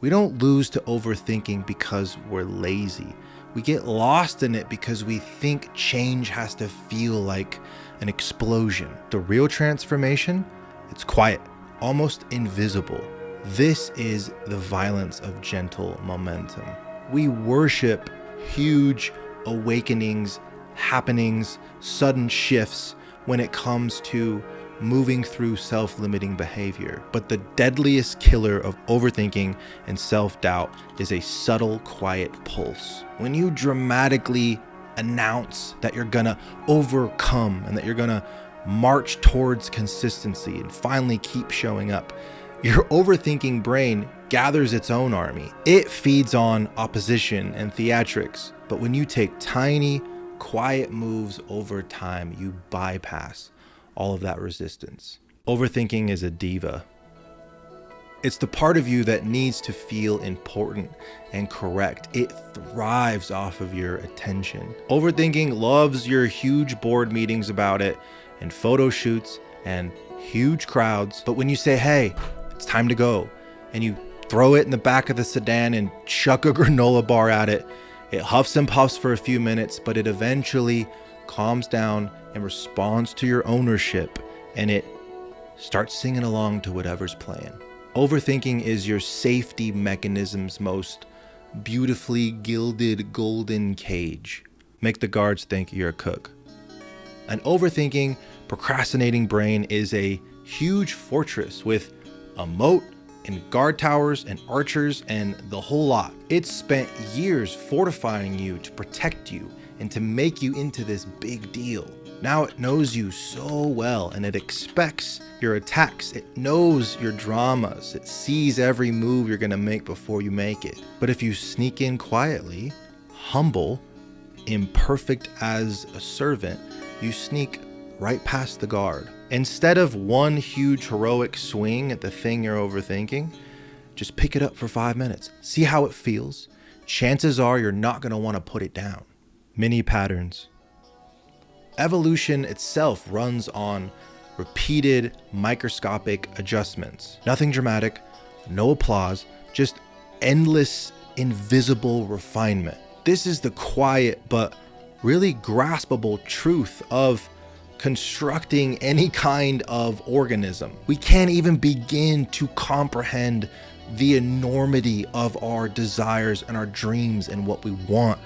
We don't lose to overthinking because we're lazy. We get lost in it because we think change has to feel like an explosion. The real transformation, it's quiet, almost invisible. This is the violence of gentle momentum. We worship huge awakenings, happenings, sudden shifts when it comes to moving through self-limiting behavior. But the deadliest killer of overthinking and self-doubt is a subtle, quiet pulse. When you dramatically announce that you're gonna overcome and that you're gonna march towards consistency and finally keep showing up, your overthinking brain gathers its own army. It feeds on opposition and theatrics. But when you take tiny, quiet moves over time, you bypass all of that resistance. Overthinking is a diva. It's the part of you that needs to feel important and correct. It thrives off of your attention. Overthinking loves your huge board meetings about it and photo shoots and huge crowds. But when you say, hey, it's time to go, and you throw it in the back of the sedan and chuck a granola bar at it, it huffs and puffs for a few minutes, but it eventually calms down and responds to your ownership, and it starts singing along to whatever's playing. Overthinking is your safety mechanism's most beautifully gilded golden cage. Make the guards think you're a cook. An overthinking, procrastinating brain is a huge fortress with a moat and guard towers and archers and the whole lot. It's spent years fortifying you to protect you and to make you into this big deal. Now it knows you so well and it expects your attacks. It knows your dramas. It sees every move you're gonna make before you make it. But if you sneak in quietly, humble, imperfect as a servant, you sneak right past the guard. Instead of one huge heroic swing at the thing you're overthinking, just pick it up for 5 minutes. See how it feels. Chances are you're not gonna wanna put it down. Mini patterns. Evolution itself runs on repeated microscopic adjustments. Nothing dramatic, no applause, just endless invisible refinement. This is the quiet but really graspable truth of constructing any kind of organism. We can't even begin to comprehend the enormity of our desires and our dreams and what we want.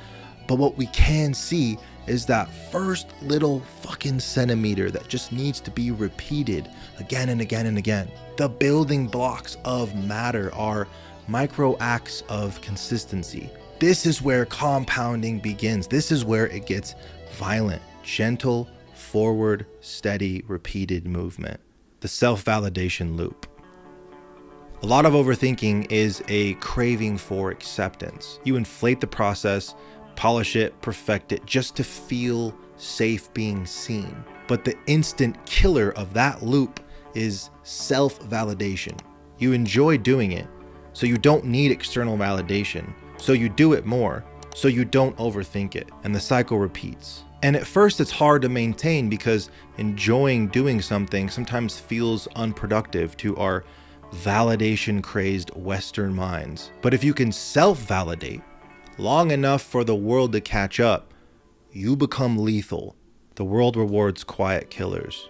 But what we can see is that first little fucking centimeter that just needs to be repeated again and again and again. The building blocks of matter are micro acts of consistency. This is where compounding begins. This is where it gets violent, gentle, forward, steady, repeated movement. The self-validation loop. A lot of overthinking is a craving for acceptance. You inflate the process, polish it, perfect it, just to feel safe being seen. But the instant killer of that loop is self-validation. You enjoy doing it, so you don't need external validation. So you do it more, so you don't overthink it, and the cycle repeats. And at first it's hard to maintain because enjoying doing something sometimes feels unproductive to our validation-crazed Western minds. But if you can self-validate long enough for the world to catch up, you become lethal. The world rewards quiet killers.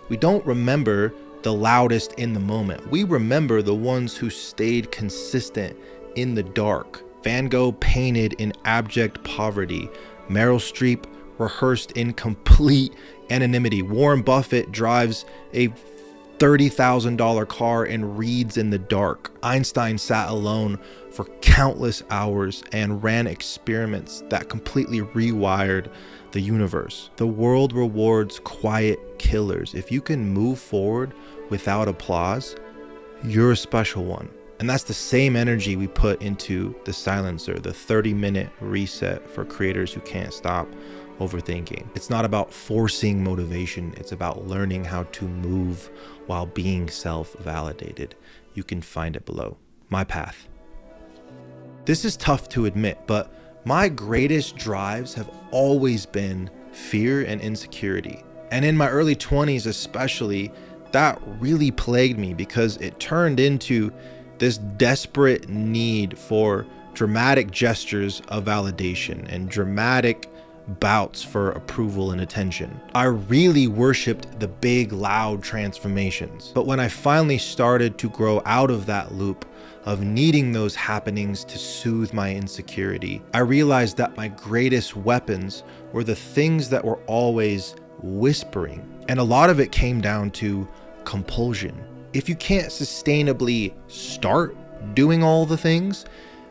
We don't remember the loudest in the moment. We remember the ones who stayed consistent in the dark. Van Gogh painted in abject poverty. Meryl Streep rehearsed in complete anonymity. Warren Buffett drives a $30,000 car and reads in the dark. Einstein sat alone for countless hours and ran experiments that completely rewired the universe. The world rewards quiet killers. If you can move forward without applause, you're a special one. And that's the same energy we put into the silencer, the 30-minute reset for creators who can't stop overthinking. It's not about forcing motivation. It's about learning how to move while being self-validated. You can find it below. My path. This is tough to admit, but my greatest drives have always been fear and insecurity. And in my early 20s especially, that really plagued me because it turned into this desperate need for dramatic gestures of validation and dramatic bouts for approval and attention. I really worshipped the big, loud transformations. But when I finally started to grow out of that loop of needing those happenings to soothe my insecurity, I realized that my greatest weapons were the things that were always whispering. And a lot of it came down to compulsion. If you can't sustainably start doing all the things,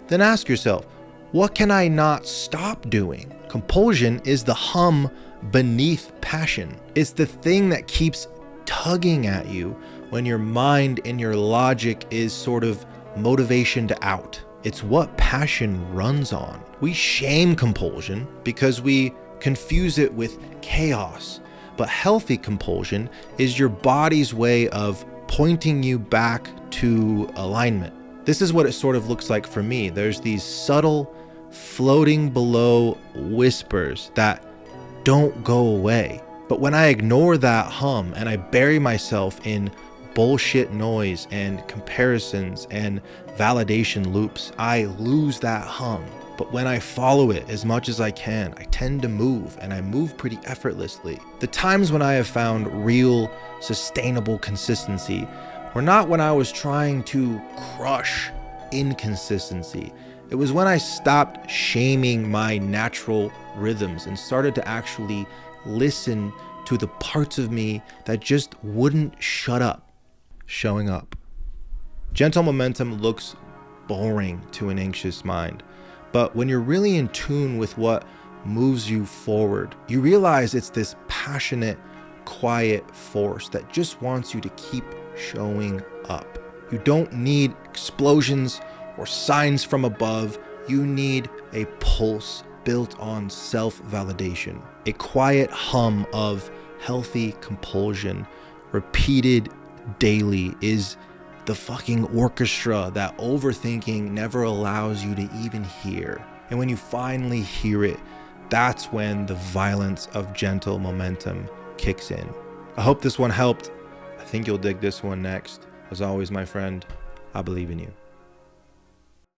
then ask yourself, what can I not stop doing? Compulsion is the hum beneath passion. It's the thing that keeps tugging at you when your mind and your logic is sort of motivationed out. It's what passion runs on. We shame compulsion because we confuse it with chaos. But healthy compulsion is your body's way of pointing you back to alignment. This is what it sort of looks like for me. There's these subtle, floating below whispers that don't go away. But when I ignore that hum and I bury myself in bullshit noise and comparisons and validation loops, I lose that hum. But when I follow it as much as I can, I tend to move, and I move pretty effortlessly. The times when I have found real, sustainable consistency were not when I was trying to crush inconsistency. It was when I stopped shaming my natural rhythms and started to actually listen to the parts of me that just wouldn't shut up. Showing up. Gentle momentum looks boring to an anxious mind, but when you're really in tune with what moves you forward, you realize it's this passionate, quiet force that just wants you to keep showing up. You don't need explosions or signs from above. You need a pulse built on self-validation, a quiet hum of healthy compulsion, repeated daily, is the fucking orchestra that overthinking never allows you to even hear. And when you finally hear it, that's when the violence of gentle momentum kicks in. I hope this one helped. I think you'll dig this one next. As always, my friend, I believe in you.